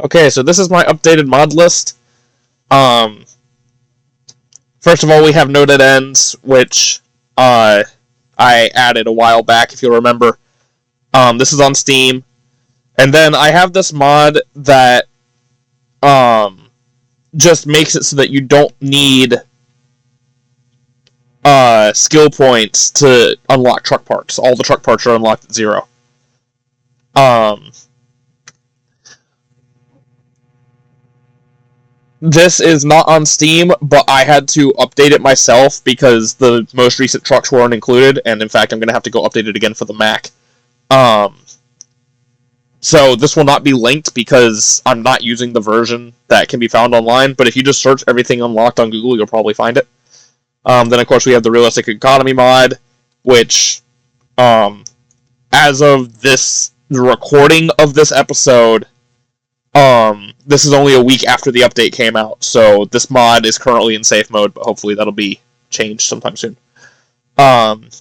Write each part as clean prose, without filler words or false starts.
Okay, so this is my updated mod list. Um, First of all, we have No Dead Ends, which I added a while back, if you'll remember. This is on Steam. And then I have this mod that just makes it so that you don't need skill points to unlock truck parts. All the truck parts are unlocked at 0. This is not on Steam, but I had to update it myself because the most recent trucks weren't included, and in fact, I'm going to have to go update it again for the Mac. So this will not be linked because I'm not using the version that can be found online, but if you just search everything unlocked on Google, you'll probably find it. Then, of course, we have the Realistic Economy mod, which, as of the recording of this episode, this is only a week after the update came out, so this mod is currently in safe mode, but hopefully that'll be changed sometime soon. And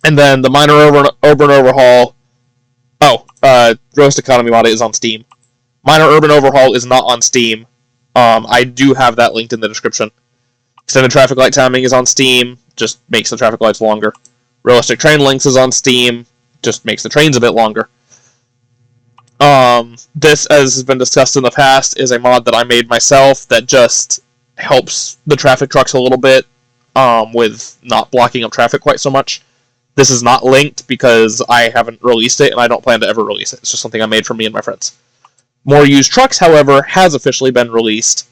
then the minor urban overhaul. Roast Economy mod is on Steam. Minor urban overhaul is not on Steam. I do have that linked in the description. Extended traffic light timing is on Steam, just makes the traffic lights longer. Realistic train links is on Steam, just makes the trains a bit longer. This, as has been discussed in the past, is a mod that I made myself that just helps the traffic trucks a little bit with not blocking up traffic quite so much. This is not linked because I haven't released it and I don't plan to ever release it. It's just something I made for me and my friends. More Used Trucks, however, has officially been released,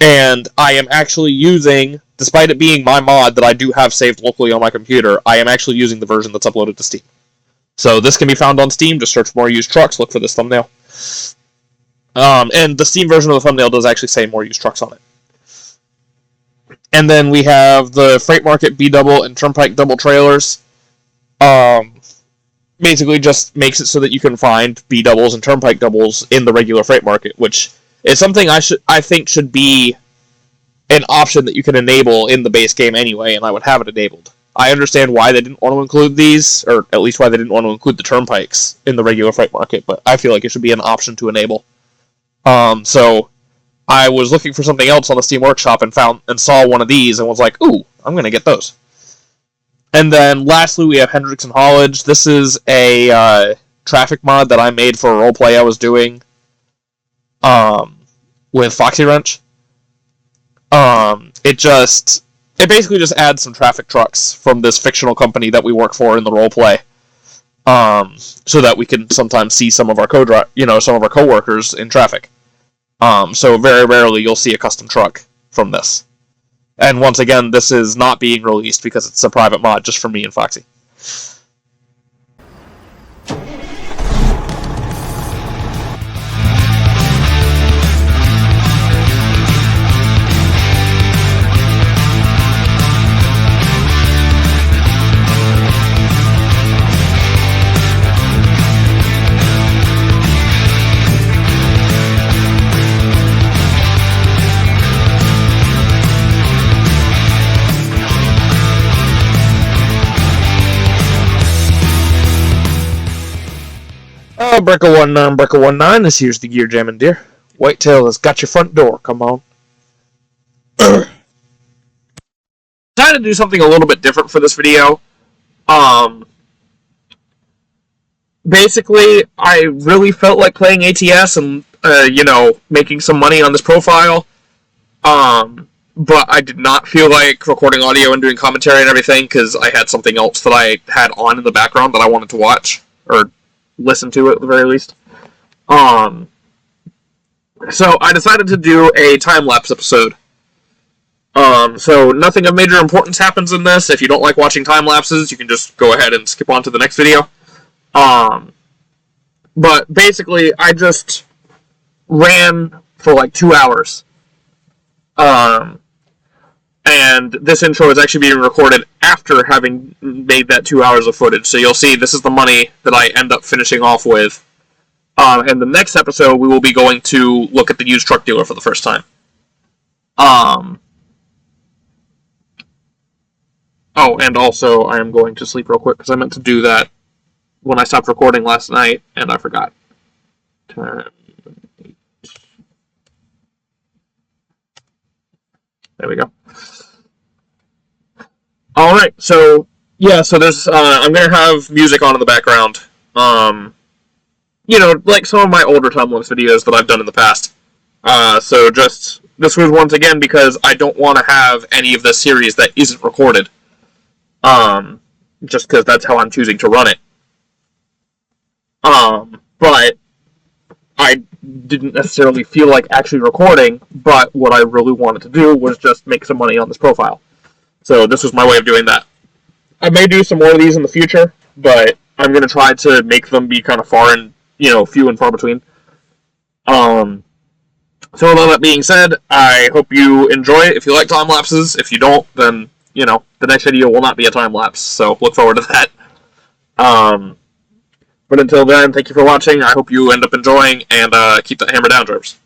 and I am actually using, despite it being my mod that I do have saved locally on my computer, I am actually using the version that's uploaded to Steam. So this can be found on Steam. Just search More Used Trucks, look for this thumbnail. And the Steam version of the thumbnail does actually say More Used Trucks on it. And then we have the Freight Market B-Double and Turnpike Double trailers. Basically just makes it so that you can find B-Doubles and Turnpike Doubles in the regular Freight Market, which is something I think should be an option that you can enable in the base game anyway, and I would have it enabled. I understand why they didn't want to include these, or at least why they didn't want to include the turnpikes in the regular Freight Market, but I feel like it should be an option to enable. So I was looking for something else on the Steam Workshop and saw one of these and was like, ooh, I'm going to get those. And then lastly, we have Hendricks and Haulage. This is a traffic mod that I made for a roleplay I was doing with Foxy Wrench. It basically just adds some traffic trucks from this fictional company that we work for in the roleplay, so that we can sometimes see some of our some of our coworkers in traffic. So very rarely you'll see a custom truck from this. And once again, this is not being released because it's a private mod just for me and Foxy. Brecca19, Brecca19, this here's the Gear Jamming Deer. Whitetail has got your front door, come on. Trying to do something a little bit different for this video. Basically, I really felt like playing ATS and, making some money on this profile. But I did not feel like recording audio and doing commentary and everything, because I had something else that I had on in the background that I wanted to watch, or listen to at the very least. So I decided to do a time-lapse episode. So nothing of major importance happens in this. If you don't like watching time-lapses, you can just go ahead and skip on to the next video. But basically, I just ran for like 2 hours. And this intro is actually being recorded after having made that 2 hours of footage. So you'll see this is the money that I end up finishing off with. And the next episode, we will be going to look at the used truck dealer for the first time. Oh, and also, I am going to sleep real quick, because I meant to do that when I stopped recording last night, and I forgot. 10, 8, There we go. All right, so yeah, so there's I'm gonna have music on in the background. Like some of my older time-lapse videos that I've done in the past. So just this was once again because I don't want to have any of the series that isn't recorded. Just because that's how I'm choosing to run it. But I didn't necessarily feel like actually recording, but what I really wanted to do was just make some money on this profile. So this was my way of doing that. I may do some more of these in the future, but I'm going to try to make them be kind of few and far between. So with all that being said, I hope you enjoy it. If you like time lapses, if you don't, then, the next video will not be a time lapse, so look forward to that. But until then, thank you for watching. I hope you end up enjoying, and keep that hammer down, Jervs.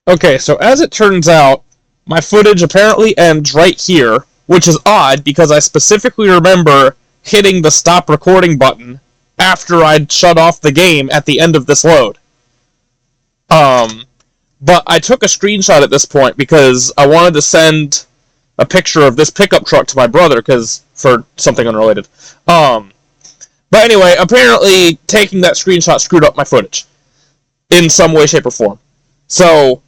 Okay, so as it turns out, my footage apparently ends right here, which is odd because I specifically remember hitting the stop recording button after I'd shut off the game at the end of this load. Um, but I took a screenshot at this point because I wanted to send a picture of this pickup truck to my brother because for something unrelated. But anyway, apparently taking that screenshot screwed up my footage in some way, shape, or form. So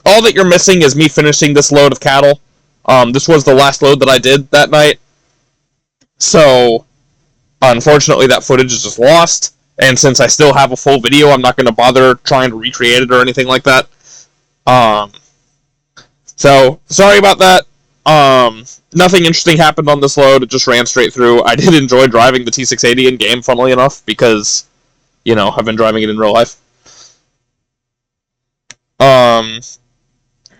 all that you're missing is me finishing this load of cattle. This was the last load that I did that night. So unfortunately, that footage is just lost. And since I still have a full video, I'm not going to bother trying to recreate it or anything like that. So sorry about that. Nothing interesting happened on this load. It just ran straight through. I did enjoy driving the T680 in game, funnily enough, because, you know, I've been driving it in real life.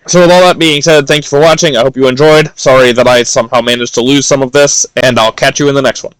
So with all that being said, thank you for watching. I hope you enjoyed. Sorry that I somehow managed to lose some of this, and I'll catch you in the next one.